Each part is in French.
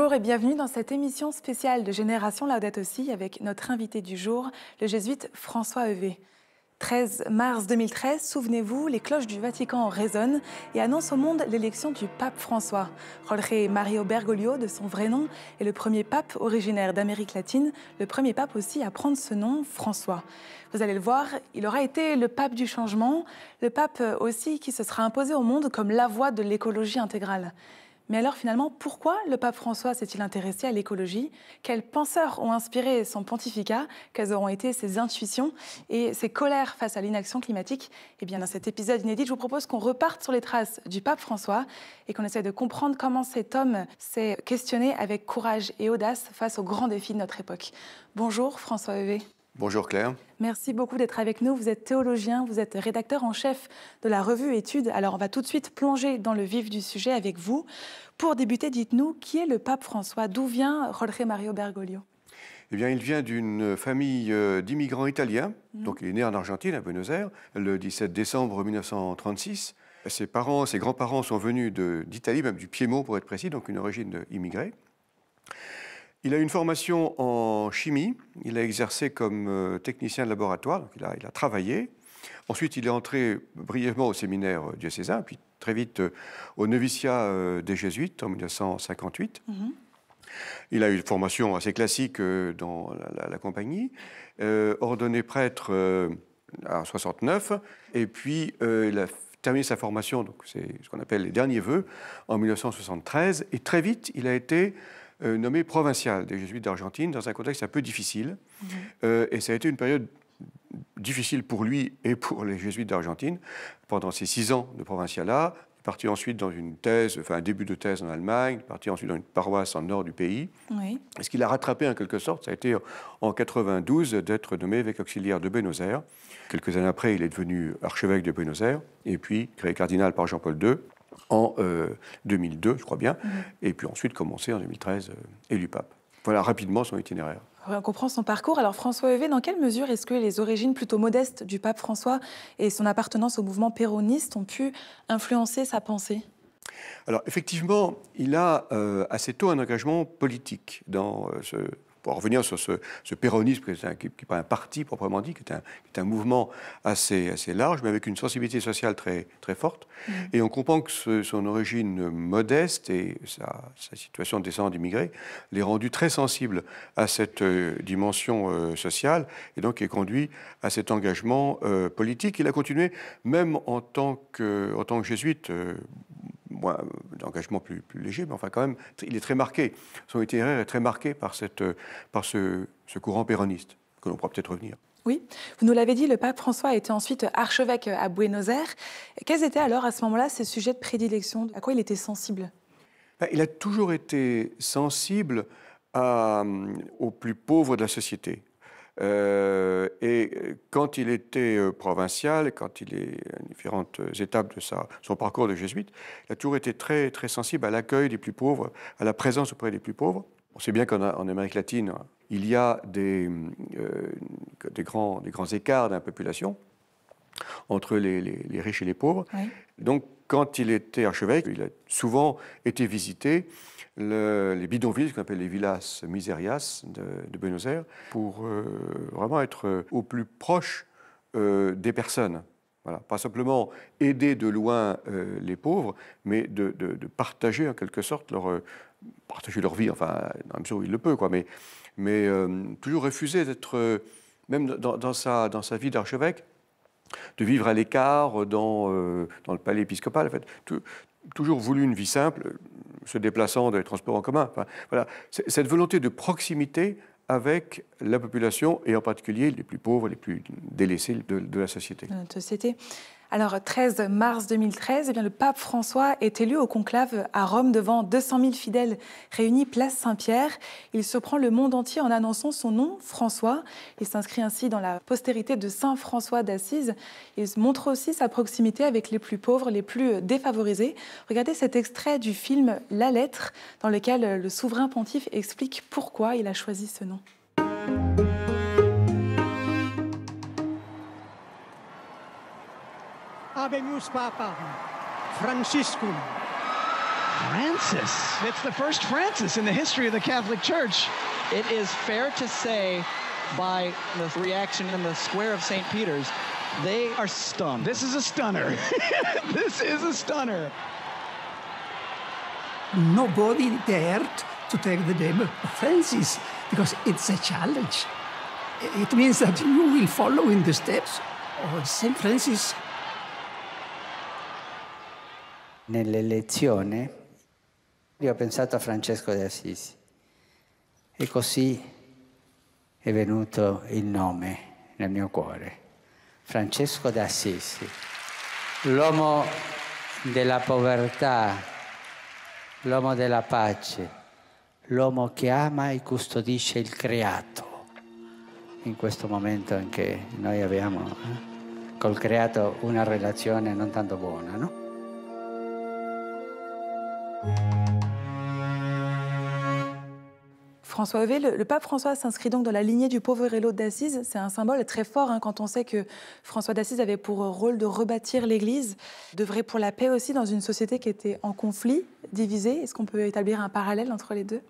Bonjour et bienvenue dans cette émission spéciale de Génération Laudato Si avec notre invité du jour, le jésuite François Heuvet. 13 mars 2013, souvenez-vous, les cloches du Vatican résonnent et annoncent au monde l'élection du pape François. Jorge Mario Bergoglio, de son vrai nom, est le premier pape originaire d'Amérique latine, le premier pape aussi à prendre ce nom, François. Vous allez le voir, il aura été le pape du changement, le pape aussi qui se sera imposé au monde comme la voie de l'écologie intégrale. Mais alors finalement, pourquoi le pape François s'est-il intéressé à l'écologie? Quels penseurs ont inspiré son pontificat? Quelles auront été ses intuitions et ses colères face à l'inaction climatique? Eh bien, dans cet épisode inédit, je vous propose qu'on reparte sur les traces du pape François et qu'on essaie de comprendre comment cet homme s'est questionné avec courage et audace face aux grands défis de notre époque. Bonjour François Heuvet. Bonjour Claire. Merci beaucoup d'être avec nous. Vous êtes théologien, vous êtes rédacteur en chef de la revue Études. Alors on va tout de suite plonger dans le vif du sujet avec vous. Pour débuter, dites-nous, qui est le pape François? D'où vient Jorge Mario Bergoglio? Eh bien, il vient d'une famille d'immigrants italiens. Donc il est né en Argentine, à Buenos Aires, le 17 décembre 1936. Ses grands-parents sont venus d'Italie, même du Piémont pour être précis, donc une origine immigrée. Il a une formation en chimie, il a exercé comme technicien de laboratoire, donc il a travaillé. Ensuite, il est entré brièvement au séminaire diocésain, puis très vite au noviciat des Jésuites en 1958. Il a eu une formation assez classique dans la compagnie, ordonné prêtre en 69, et puis il a terminé sa formation, donc c'est ce qu'on appelle les derniers vœux, en 1973, et très vite, il a été nommé provincial des Jésuites d'Argentine dans un contexte un peu difficile. Et ça a été une période difficile pour lui et pour les Jésuites d'Argentine. Pendant ces 6 ans de provincialat, il est parti ensuite dans une thèse, enfin un début de thèse en Allemagne, il est parti ensuite dans une paroisse en nord du pays. Oui. Et ce qu'il a rattrapé en quelque sorte, ça a été en 92 d'être nommé évêque auxiliaire de Buenos Aires. Quelques années après, il est devenu archevêque de Buenos Aires et puis créé cardinal par Jean-Paul II. En 2002, je crois bien, et puis ensuite commencé en 2013, élu pape. Voilà rapidement son itinéraire. On comprend son parcours. Alors François Heuvet, dans quelle mesure est-ce que les origines plutôt modestes du pape François et son appartenance au mouvement péroniste ont pu influencer sa pensée? Alors effectivement, il a assez tôt un engagement politique dans pour revenir sur ce péronisme, qui n'est pas un parti proprement dit, qui est un mouvement assez large, mais avec une sensibilité sociale très, très forte. Et on comprend que son origine modeste et sa situation de descendant d'immigrés l'est rendu très sensible à cette dimension sociale, et donc est conduit à cet engagement politique. Il a continué, même en tant que jésuite, d'engagement plus léger, mais enfin quand même, il est très marqué. Son itinéraire est très marqué par ce courant péroniste, que l'on pourra peut-être revenir. Oui, vous nous l'avez dit, le pape François a été ensuite archevêque à Buenos Aires. Quels étaient alors à ce moment-là ses sujets de prédilection? À quoi il était sensible? Il a toujours été sensible aux plus pauvres de la société. Et quand il était provincial, quand il est à différentes étapes de son parcours de jésuite, il a toujours été très, très sensible à l'accueil des plus pauvres, à la présence auprès des plus pauvres. On sait bien qu'en Amérique latine, il y a des grands écarts dans la population entre les riches et les pauvres. Oui. Donc, quand il était archevêque, il a souvent été visité les bidonvilles, ce qu'on appelle les villas miserias de Buenos Aires, pour vraiment être au plus proche des personnes. Voilà. Pas simplement aider de loin les pauvres, mais de partager en quelque sorte partager leur vie, enfin, dans la mesure où il le peut, quoi, mais toujours refuser d'être, même dans sa vie d'archevêque, de vivre à l'écart dans le palais épiscopal, en fait. Toujours voulu une vie simple, se déplaçant dans les transports en commun. Enfin, voilà. Cette volonté de proximité avec la population, et en particulier les plus pauvres, les plus délaissés de la société. De notre société. Alors, 13 mars 2013, eh bien, le pape François est élu au conclave à Rome devant 200 000 fidèles réunis place Saint-Pierre. Il surprend le monde entier en annonçant son nom, François. Il s'inscrit ainsi dans la postérité de Saint François d'Assise. Il montre aussi sa proximité avec les plus pauvres, les plus défavorisés. Regardez cet extrait du film La Lettre, dans lequel le souverain pontife explique pourquoi il a choisi ce nom. Habemus Papa Franciscum, Francis. It's the first Francis in the history of the Catholic Church. It is fair to say, by the reaction in the square of St. Peter's, they are stunned. This is a stunner. This is a stunner. Nobody dared to take the name of Francis because it's a challenge. It means that you will follow in the steps of St. Francis. Nell'elezione io ho pensato a Francesco di Assisi e così è venuto il nome nel mio cuore. Francesco di Assisi, l'uomo della povertà, l'uomo della pace, l'uomo che ama e custodisce il creato. In questo momento in che noi abbiamo col creato una relazione non tanto buona, no? François Heuvet, le pape François s'inscrit donc dans la lignée du Poverello d'Assise. C'est un symbole très fort quand on sait que François d'Assise avait pour rôle de rebâtir l'Église, d'œuvrer pour la paix aussi dans une société qui était en conflit, divisée. Est-ce qu'on peut établir un parallèle entre les deux ?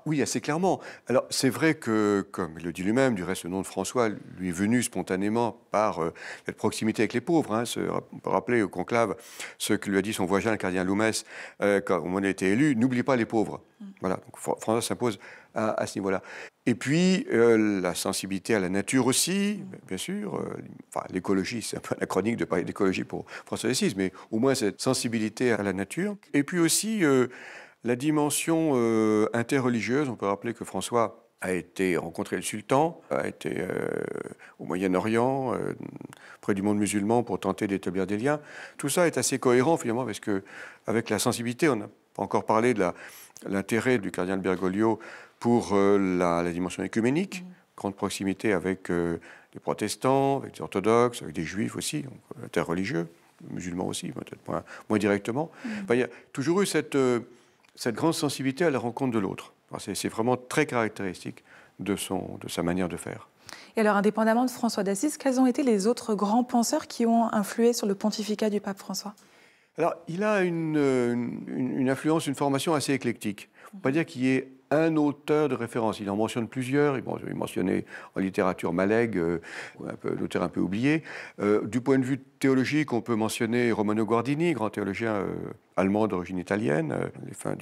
Oui, assez clairement. Alors, c'est vrai que, comme il le dit lui-même, du reste, le nom de François lui est venu spontanément par cette proximité avec les pauvres. On peut rappeler au conclave ce que lui a dit son voisin, le cardinal Loumès, quand on a été élu, n'oublie pas les pauvres. Voilà, donc François s'impose à ce niveau-là. Et puis, la sensibilité à la nature aussi, bien sûr. L'écologie, c'est un peu anachronique de parler d'écologie pour François d'Assise, mais au moins cette sensibilité à la nature. Et puis aussi, la dimension interreligieuse. On peut rappeler que François a été rencontrer le sultan, a été au Moyen-Orient, près du monde musulman, pour tenter d'établir des liens. Tout ça est assez cohérent, finalement, parce qu'avec la sensibilité, on n'a pas encore parlé de l'intérêt du cardinal Bergoglio pour la dimension écuménique, grande proximité avec les protestants, avec les orthodoxes, avec des juifs aussi, donc interreligieux, musulmans aussi, peut-être moins directement. Enfin, il y a toujours eu cette grande sensibilité à la rencontre de l'autre. Enfin, c'est vraiment très caractéristique de sa manière de faire. Et alors, indépendamment de François d'Assise, quels ont été les autres grands penseurs qui ont influé sur le pontificat du pape François ? Alors, il a une influence, une formation assez éclectique. On ne peut pas dire qu'il y ait un auteur de référence. Il en mentionne plusieurs. Il mentionnait en littérature Malègue, l'auteur un peu oublié. Du point de vue théologique, on peut mentionner Romano Guardini, grand théologien allemand d'origine italienne, les fins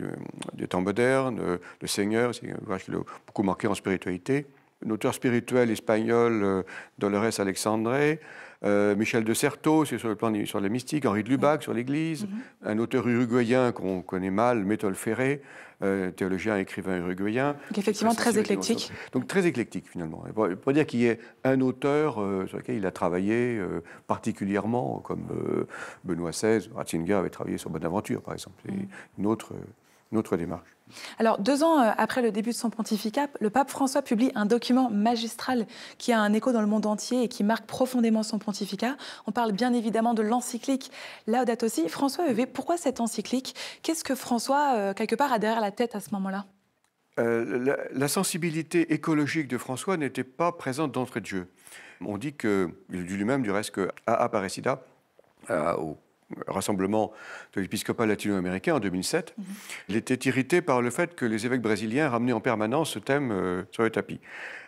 du temps moderne, le Seigneur, c'est un ouvrage qui l'a beaucoup marqué en spiritualité. Un auteur spirituel espagnol, Dolores Alexandre, Michel de Certeau, c'est sur les mystiques, Henri de Lubac sur l'Église, un auteur uruguayen qu'on connaît mal, Métole Ferré, théologien et écrivain uruguayen. Donc effectivement très éclectique. Donc très éclectique finalement. On ne peut pas dire qu'il y ait un auteur sur lequel il a travaillé particulièrement, comme Benoît XVI, Ratzinger avait travaillé sur Bonaventure par exemple. C'est une autre démarche. Alors, 2 ans après le début de son pontificat, le pape François publie un document magistral qui a un écho dans le monde entier et qui marque profondément son pontificat. On parle bien évidemment de l'encyclique Laudato Si. François Heuvet, pourquoi cette encyclique ? Qu'est-ce que François, quelque part, a derrière la tête à ce moment-là ? La sensibilité écologique de François n'était pas présente d'entrée de jeu. On dit qu'il dit lui-même, du reste, qu'à Aparecida, au rassemblement de l'épiscopat latino-américain en 2007, il était irrité par le fait que les évêques brésiliens ramenaient en permanence ce thème sur le tapis.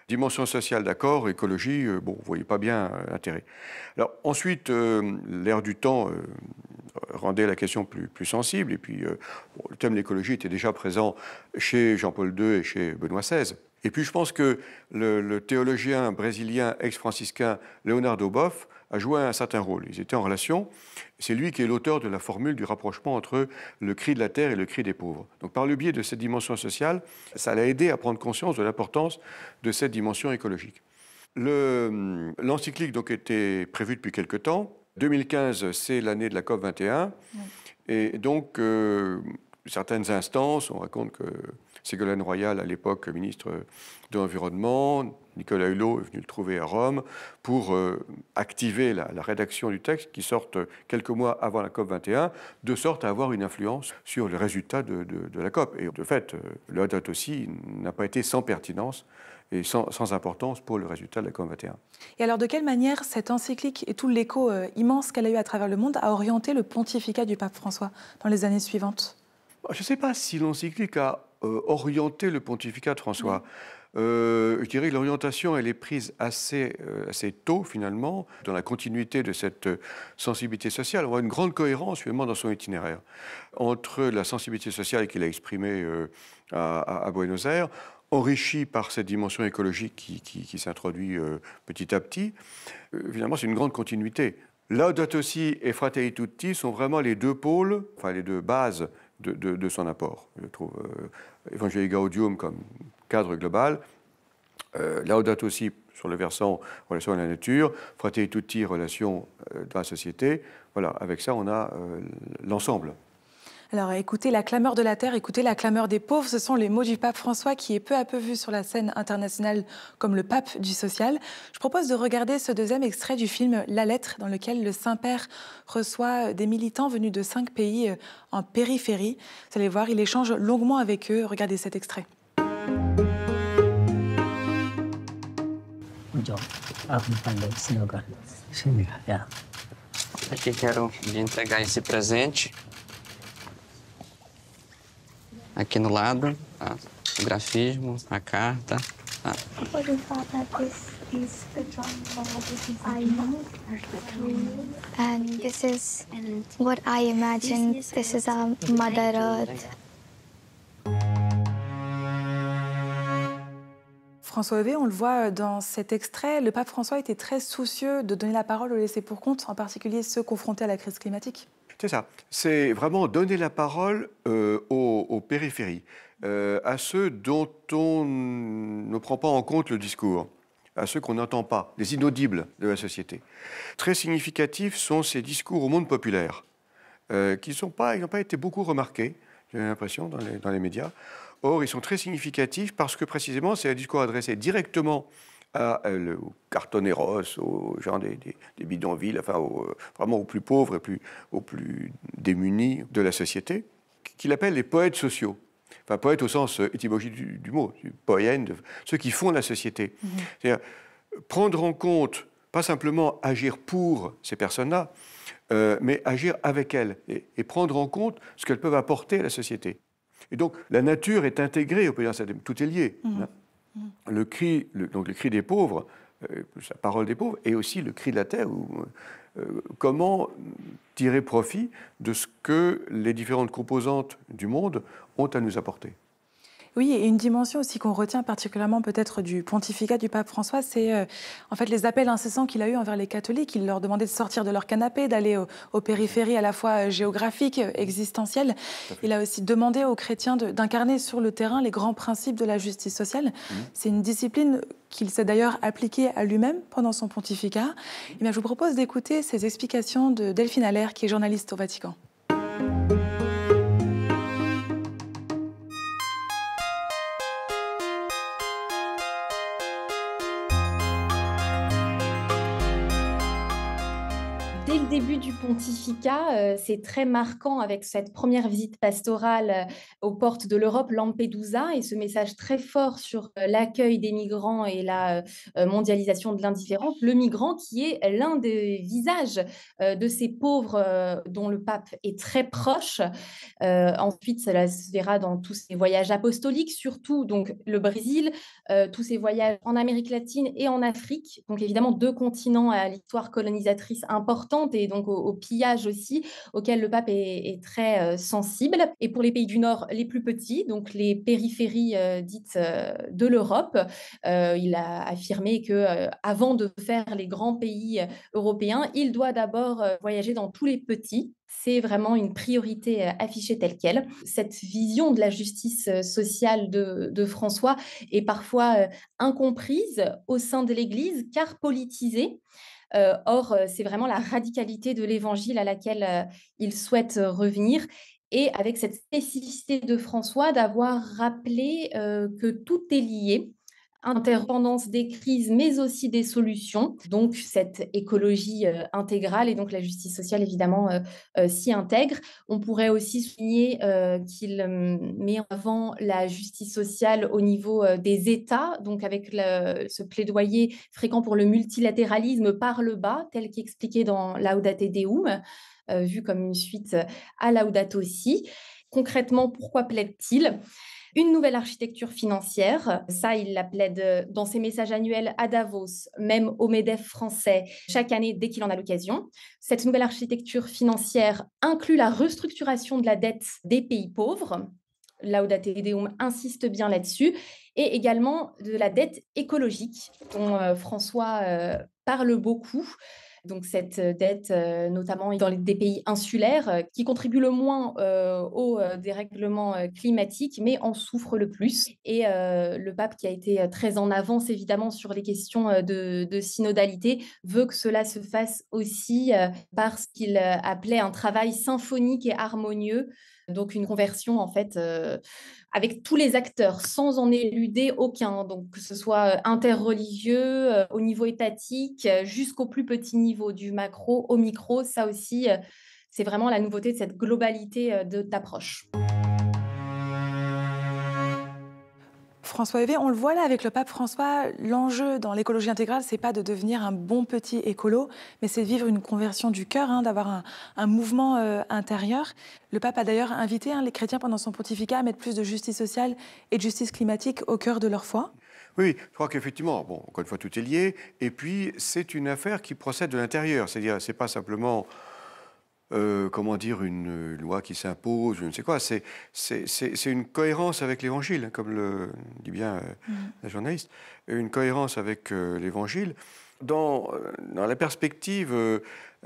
Dimension sociale, d'accord, écologie, bon, vous ne voyez pas bien l'intérêt. Alors ensuite, l'ère du temps rendait la question plus sensible, et puis le thème de l'écologie était déjà présent chez Jean-Paul II et chez Benoît XVI. Et puis je pense que le théologien brésilien ex-franciscain Leonardo Boff a joué un certain rôle. Ils étaient en relation. C'est lui qui est l'auteur de la formule du rapprochement entre le cri de la terre et le cri des pauvres. Donc par le biais de cette dimension sociale, ça l'a aidé à prendre conscience de l'importance de cette dimension écologique. L'encyclique donc était prévue depuis quelque temps. 2015, c'est l'année de la COP 21. Et donc, certaines instances, on raconte que Ségolène Royal, à l'époque ministre de l'Environnement, Nicolas Hulot est venu le trouver à Rome pour activer la rédaction du texte qui sorte quelques mois avant la COP 21, de sorte à avoir une influence sur le résultat de la COP. Et de fait, le Laudato Si n'a pas été sans pertinence et sans importance pour le résultat de la COP 21. Et alors, de quelle manière cette encyclique et tout l'écho immense qu'elle a eu à travers le monde a orienté le pontificat du pape François dans les années suivantes ? Je ne sais pas si l'encyclique a orienté le pontificat de François. Je dirais que l'orientation, elle est prise assez tôt, finalement, dans la continuité de cette sensibilité sociale. On voit une grande cohérence, finalement, dans son itinéraire, entre la sensibilité sociale qu'il a exprimée à Buenos Aires, enrichie par cette dimension écologique qui s'introduit petit à petit. Finalement, c'est une grande continuité. Laudato Si et Fratelli Tutti sont vraiment les deux pôles, enfin les deux bases de son apport. Je trouve Evangelii Gaudium comme cadre global, Laudato Si sur le versant relation à la nature, Fratelli Tutti relation dans la société. Voilà, avec ça on a l'ensemble. Alors, écoutez la clameur de la terre, écoutez la clameur des pauvres, ce sont les mots du pape François qui est peu à peu vu sur la scène internationale comme le pape du social. Je propose de regarder ce deuxième extrait du film La Lettre, dans lequel le Saint-Père reçoit des militants venus de 5 pays en périphérie. Vous allez voir, il échange longuement avec eux. Regardez cet extrait. Aqui quero lhe entregar esse presente. Aqui no lado, tá? O grafismo, a carta. Tá? Pode falar this is the drum I know. And this is what I imagine. This is our Mother Earth. François Heuvet, on le voit dans cet extrait, le pape François était très soucieux de donner la parole aux laissés-pour-compte, en particulier ceux confrontés à la crise climatique. C'est ça. C'est vraiment donner la parole aux périphéries, à ceux dont on ne prend pas en compte le discours, à ceux qu'on n'entend pas, les inaudibles de la société. Très significatifs sont ces discours au monde populaire, qui n'ont pas été beaucoup remarqués, j'ai l'impression, dans les médias. Or, ils sont très significatifs parce que précisément, c'est un discours adressé directement aux cartoneros, aux gens des bidonvilles, enfin vraiment aux plus pauvres et aux plus démunis de la société, qu'il appelle les poètes sociaux. Enfin, poètes au sens étymologique du mot, du poène, ceux qui font la société. C'est-à-dire prendre en compte, pas simplement agir pour ces personnes-là, mais agir avec elles et prendre en compte ce qu'elles peuvent apporter à la société. Et donc, la nature est intégrée au pays, tout est lié. Le cri des pauvres, la parole des pauvres, et aussi le cri de la terre, comment tirer profit de ce que les différentes composantes du monde ont à nous apporter. Oui, et une dimension aussi qu'on retient particulièrement peut-être du pontificat du pape François, c'est en fait les appels incessants qu'il a eus envers les catholiques. Il leur demandait de sortir de leur canapé, d'aller aux périphéries à la fois géographiques, existentielles. Il a aussi demandé aux chrétiens d'incarner sur le terrain les grands principes de la justice sociale. C'est une discipline qu'il s'est d'ailleurs appliquée à lui-même pendant son pontificat. Et bien, je vous propose d'écouter ces explications de Delphine Allaire, qui est journaliste au Vatican. Dès le début du pontificat, c'est très marquant avec cette première visite pastorale aux portes de l'Europe, Lampedusa, et ce message très fort sur l'accueil des migrants et la mondialisation de l'indifférence. Le migrant qui est l'un des visages de ces pauvres dont le pape est très proche. Ensuite, cela se verra dans tous ces voyages apostoliques, surtout donc le Brésil, tous ces voyages en Amérique latine et en Afrique. Donc évidemment, 2 continents à l'histoire colonisatrice importante et donc au pillage aussi, auquel le pape est très sensible. Et pour les pays du Nord les plus petits, donc les périphéries dites de l'Europe, il a affirmé que avant de faire les grands pays européens, il doit d'abord voyager dans tous les petits. C'est vraiment une priorité affichée telle qu'elle. Cette vision de la justice sociale de François est parfois incomprise au sein de l'Église, car politisée. Or, c'est vraiment la radicalité de l'Évangile à laquelle il souhaite revenir. Et avec cette spécificité de François d'avoir rappelé que tout est lié, interdépendance des crises, mais aussi des solutions. Donc, cette écologie intégrale et donc la justice sociale, évidemment, s'y intègre. On pourrait aussi souligner qu'il met en avant la justice sociale au niveau des États, donc avec ce plaidoyer fréquent pour le multilatéralisme par le bas, tel qu'expliqué dans Laudate Deum, vu comme une suite à Laudato Si. concrètement, pourquoi plaide-t-il? Une nouvelle architecture financière, ça, il la plaide dans ses messages annuels à Davos, même au MEDEF français, chaque année dès qu'il en a l'occasion. Cette nouvelle architecture financière inclut la restructuration de la dette des pays pauvres. Laudate Deum insiste bien là-dessus, et également de la dette écologique, dont François parle beaucoup. Donc cette dette, notamment dans des pays insulaires, qui contribuent le moins au dérèglement climatique, mais en souffrent le plus. Et le pape, qui a été très en avance évidemment sur les questions de synodalité, veut que cela se fasse aussi par ce qu'il appelait un travail symphonique et harmonieux, donc une conversion en fait avec tous les acteurs, sans en éluder aucun, donc que ce soit interreligieux, au niveau étatique, jusqu'au plus petit niveau, du macro au micro. Ça aussi, c'est vraiment la nouveauté de cette globalité d'approche. François Hévé, on le voit là avec le pape François, l'enjeu dans l'écologie intégrale, c'est pas de devenir un bon petit écolo, mais c'est de vivre une conversion du cœur, d'avoir un mouvement intérieur. Le pape a d'ailleurs invité les chrétiens pendant son pontificat à mettre plus de justice sociale et de justice climatique au cœur de leur foi. Oui, je crois qu'effectivement, bon, encore une fois, tout est lié. Et puis, c'est une affaire qui procède de l'intérieur. C'est-à-dire, c'est pas simplement... comment dire, une loi qui s'impose, je ne sais quoi, c'est une cohérence avec l'Évangile, comme le dit bien la journaliste, une cohérence avec l'Évangile dans la perspective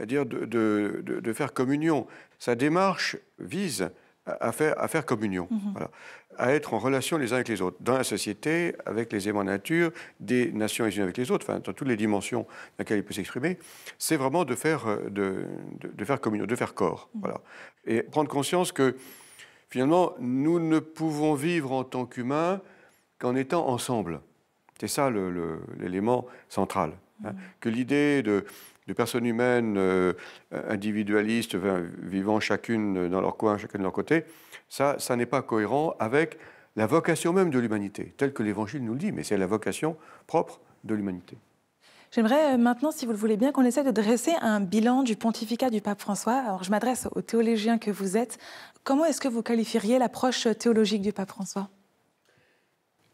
dire de faire communion. Sa démarche vise à faire communion, voilà, à être en relation les uns avec les autres, dans la société, avec les éléments de nature, des nations les unes avec les autres, enfin, dans toutes les dimensions dans lesquelles il peut s'exprimer. C'est vraiment de faire communion, de faire corps. Voilà. Et prendre conscience que, finalement, nous ne pouvons vivre en tant qu'humains qu'en étant ensemble. C'est ça l'élément central. Que l'idée de personnes humaines individualistes vivant chacune dans leur coin, chacune de leur côté, ça n'est pas cohérent avec la vocation même de l'humanité, telle que l'Évangile nous le dit, mais c'est la vocation propre de l'humanité. J'aimerais maintenant, si vous le voulez bien, qu'on essaie de dresser un bilan du pontificat du pape François. Alors, je m'adresse aux théologiens que vous êtes. Comment est-ce que vous qualifieriez l'approche théologique du pape François ?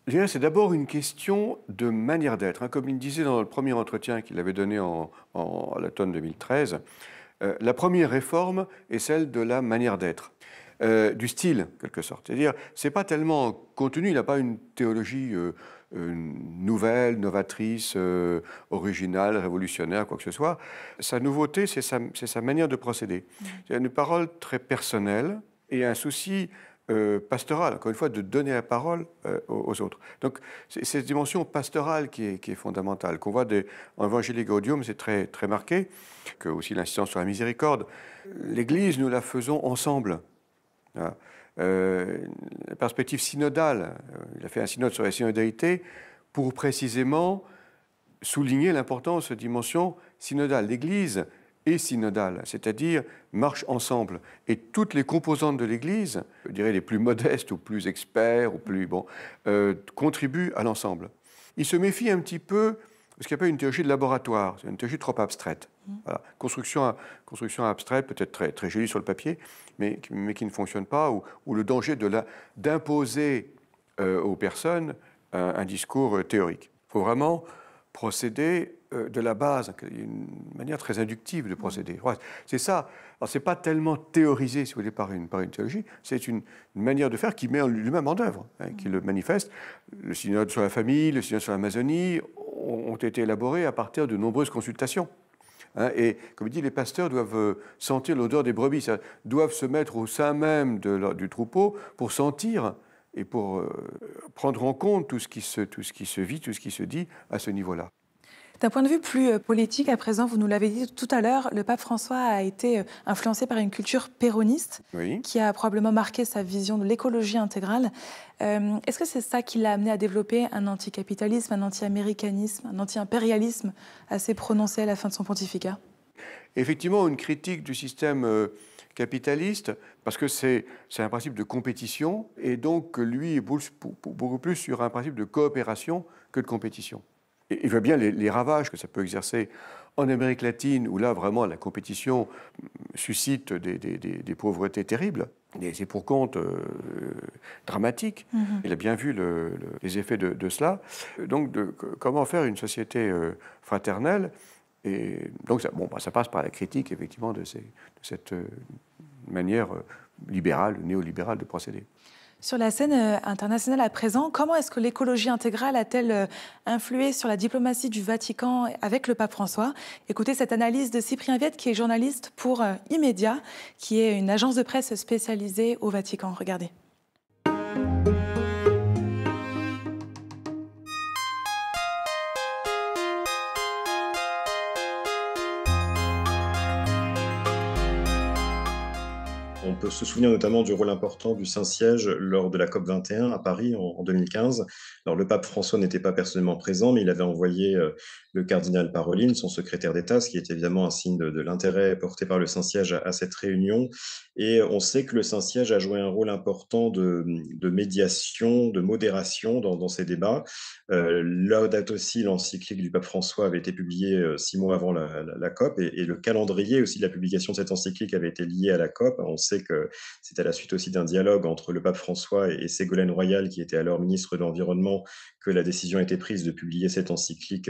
Je dirais, c'est d'abord une question de manière d'être. Comme il disait dans le premier entretien qu'il avait donné à l'automne 2013, la première réforme est celle de la manière d'être, du style, en quelque sorte. C'est-à-dire, c'est pas tellement contenu, il n'a pas une théologie nouvelle, novatrice, originale, révolutionnaire, quoi que ce soit. Sa nouveauté, c'est sa manière de procéder. C'est une parole très personnelle et un souci pastorale, encore une fois, de donner la parole aux autres. Donc, c'est cette dimension pastorale qui est fondamentale, qu'on voit en Evangelii Gaudium, c'est très, très marqué, que aussi l'insistance sur la miséricorde. L'Église, nous la faisons ensemble. La perspective synodale, il a fait un synode sur la synodalité pour précisément souligner l'importance de cette dimension synodale. L'Église est synodale, c'est-à-dire marche ensemble. Et toutes les composantes de l'Église, je dirais les plus modestes ou plus experts, ou plus contribuent à l'ensemble. Il se méfie un petit peu de ce qu'il appelle une théologie de laboratoire, c'est une théologie trop abstraite. Voilà. Construction abstraite, peut-être très, très jolie sur le papier, mais qui ne fonctionne pas, ou le danger d'imposer aux personnes un discours théorique. Il faut vraiment procéder de la base, une manière très inductive de procéder. C'est ça. Alors, ce n'est pas tellement théorisé, si vous voulez, par une théologie, c'est une manière de faire qui met lui-même en œuvre, qui le manifeste. Le synode sur la famille, le synode sur l'Amazonie ont été élaborés à partir de nombreuses consultations. Et comme il dit, les pasteurs doivent sentir l'odeur des brebis, doivent se mettre au sein même du troupeau pour sentir et pour prendre en compte tout ce qui se vit, tout ce qui se dit à ce niveau-là. D'un point de vue plus politique, à présent, vous nous l'avez dit tout à l'heure, le pape François a été influencé par une culture péroniste qui a probablement marqué sa vision de l'écologie intégrale. Est-ce que c'est ça qui l'a amené à développer un anticapitalisme, un anti-américanisme, un anti-impérialisme assez prononcé à la fin de son pontificat ? Effectivement, une critique du système capitaliste, parce que c'est un principe de compétition, et donc lui est beaucoup plus sur un principe de coopération que de compétition. Et il voit bien les ravages que ça peut exercer en Amérique latine, où là, vraiment, la compétition suscite des pauvretés terribles. des pour-compte dramatiques. Il a bien vu les effets de cela. Donc, comment faire une société fraternelle. Et donc, ça passe par la critique, effectivement, de cette manière libérale, néolibérale de procéder. Sur la scène internationale à présent, comment est-ce que l'écologie intégrale a-t-elle influé sur la diplomatie du Vatican avec le pape François? Écoutez cette analyse de Cyprien Viette, qui est journaliste pour Immédiat, qui est une agence de presse spécialisée au Vatican. Regardez. On peut se souvenir notamment du rôle important du Saint-Siège lors de la COP21 à Paris en 2015. Alors, le pape François n'était pas personnellement présent, mais il avait envoyé le cardinal Parolin, son secrétaire d'État, ce qui est évidemment un signe de l'intérêt porté par le Saint-Siège à cette réunion. Et on sait que le Saint-Siège a joué un rôle important de médiation, de modération dans ces débats. Laudato Si, l'encyclique du pape François, avait été publiée 6 mois avant la COP, et le calendrier aussi de la publication de cette encyclique avait été lié à la COP. On sait que c'était à la suite aussi d'un dialogue entre le pape François et Ségolène Royal, qui était alors ministre de l'Environnement, que la décision a été prise de publier cette encyclique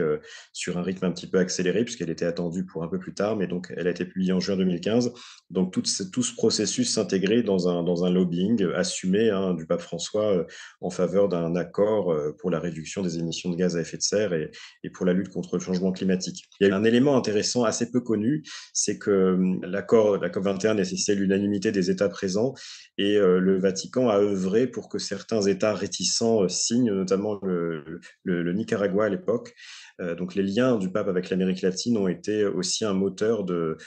sur un rythme un petit peu accéléré, puisqu'elle était attendue pour un peu plus tard, mais donc elle a été publiée en juin 2015. Donc tout ce processus s'intégrait dans un lobbying assumé du pape François en faveur d'un accord pour la réduction des émissions de gaz à effet de serre et pour la lutte contre le changement climatique. Il y a un élément intéressant, assez peu connu, c'est que la COP21 nécessitait l'unanimité des États présents, et le Vatican a œuvré pour que certains États réticents signent, notamment le Nicaragua à l'époque. Donc les liens du pape avec l'Amérique latine ont été aussi un moteur de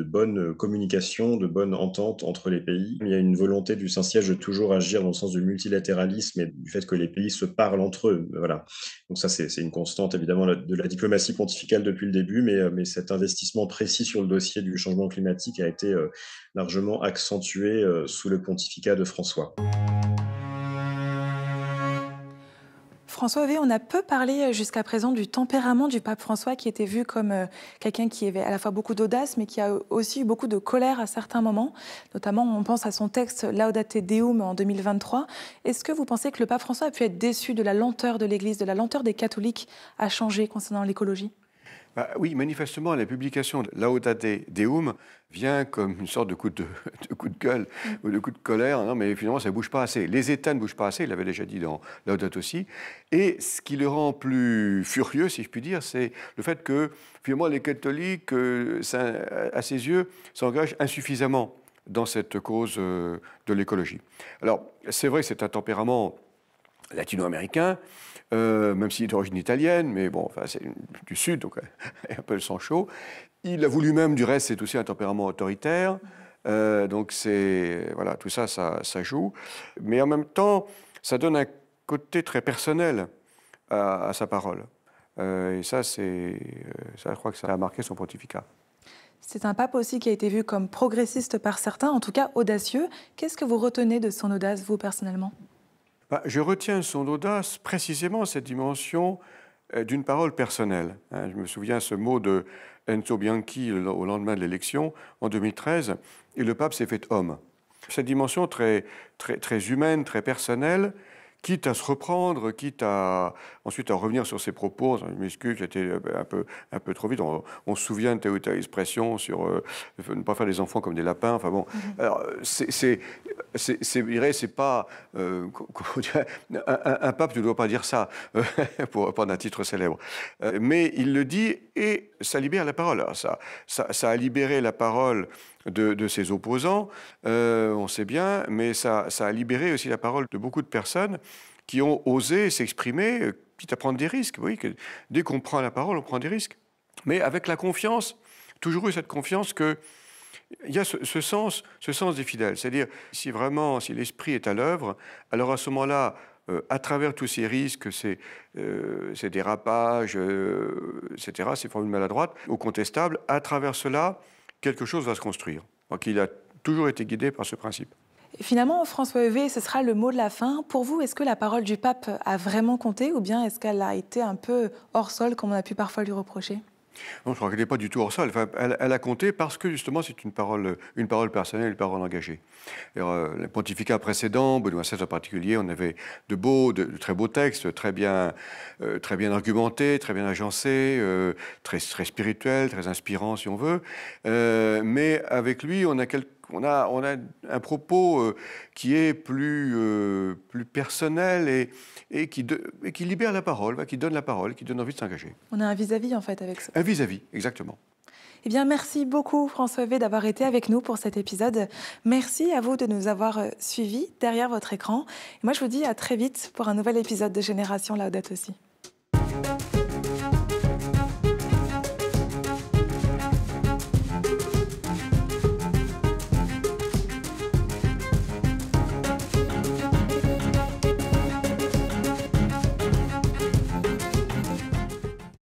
bonne communication, de bonne entente entre les pays. Il y a une volonté du Saint-Siège de toujours agir dans le sens du multilatéralisme et du fait que les pays se parlent entre eux. Voilà. Donc ça, c'est une constante évidemment de la diplomatie pontificale depuis le début, mais cet investissement précis sur le dossier du changement climatique a été largement accentué sous le pontificat de François. François Heuvet, on a peu parlé jusqu'à présent du tempérament du pape François, qui était vu comme quelqu'un qui avait à la fois beaucoup d'audace, mais qui a aussi eu beaucoup de colère à certains moments. Notamment, on pense à son texte Laudate Deum en 2023. Est-ce que vous pensez que le pape François a pu être déçu de la lenteur de l'Église, de la lenteur des catholiques à changer concernant l'écologie ? Oui, manifestement, la publication de Laudate Deum vient comme une sorte de coup de gueule ou de coup de colère. Non, mais finalement, ça ne bouge pas assez. Les États ne bougent pas assez, il l'avait déjà dit dans Laudato Si. Et ce qui le rend plus furieux, si je puis dire, c'est le fait que, finalement, les catholiques, à ses yeux, s'engagent insuffisamment dans cette cause de l'écologie. Alors, c'est vrai que c'est un tempérament latino-américain, même s'il est d'origine italienne, mais bon, enfin, c'est du Sud, donc un peu le sang chaud. Il a voulu même, du reste, c'est aussi un tempérament autoritaire, donc voilà, tout ça, ça joue. Mais en même temps, ça donne un côté très personnel à sa parole. Et ça, je crois que ça a marqué son pontificat. C'est un pape aussi qui a été vu comme progressiste par certains, en tout cas audacieux. Qu'est-ce que vous retenez de son audace, vous, personnellement ? Je retiens son audace, précisément cette dimension d'une parole personnelle. Je me souviens ce mot de Enzo Bianchi au lendemain de l'élection, en 2013, et le pape s'est fait homme. Cette dimension très, très, très humaine, très personnelle, quitte à se reprendre, quitte à ensuite à revenir sur ses propos. Je m'excuse, j'étais un peu trop vite. On se souvient de telle ou telle expression sur ne pas faire des enfants comme des lapins. Enfin bon, alors c'est pas un pape ne doit pas dire ça pour prendre un titre célèbre. Mais il le dit et ça libère la parole. Alors ça a libéré la parole de ses opposants, on sait bien, mais ça a libéré aussi la parole de beaucoup de personnes qui ont osé s'exprimer, quitte à prendre des risques. Oui, dès qu'on prend la parole, on prend des risques. Mais avec la confiance, toujours eu cette confiance qu'il y a ce sens des fidèles. C'est-à-dire, si l'Esprit est à l'œuvre, alors à ce moment-là, à travers tous ces risques, ces dérapages, etc., ces formules maladroites ou contestables, à travers cela, quelque chose va se construire. Donc il a toujours été guidé par ce principe. Et finalement, François Heuvet, ce sera le mot de la fin. Pour vous, est-ce que la parole du pape a vraiment compté ou bien est-ce qu'elle a été un peu hors sol, comme on a pu parfois lui reprocher ? Non, je crois qu'elle n'est pas du tout hors sol. Enfin, elle a compté parce que justement c'est une parole personnelle, une parole engagée. Le pontificat précédent, Benoît XVI en particulier, on avait de très beaux textes, très bien argumentés, très bien agencés, très spirituels, très inspirants si on veut. Mais avec lui, on a un propos qui est plus personnel et qui libère la parole, qui donne la parole, qui donne envie de s'engager. On a un vis-à-vis en fait avec ça. Un vis-à-vis, exactement. Eh bien, merci beaucoup François Vey d'avoir été avec nous pour cet épisode. Merci à vous de nous avoir suivis derrière votre écran. Et moi, je vous dis à très vite pour un nouvel épisode de Génération Laudato Si'.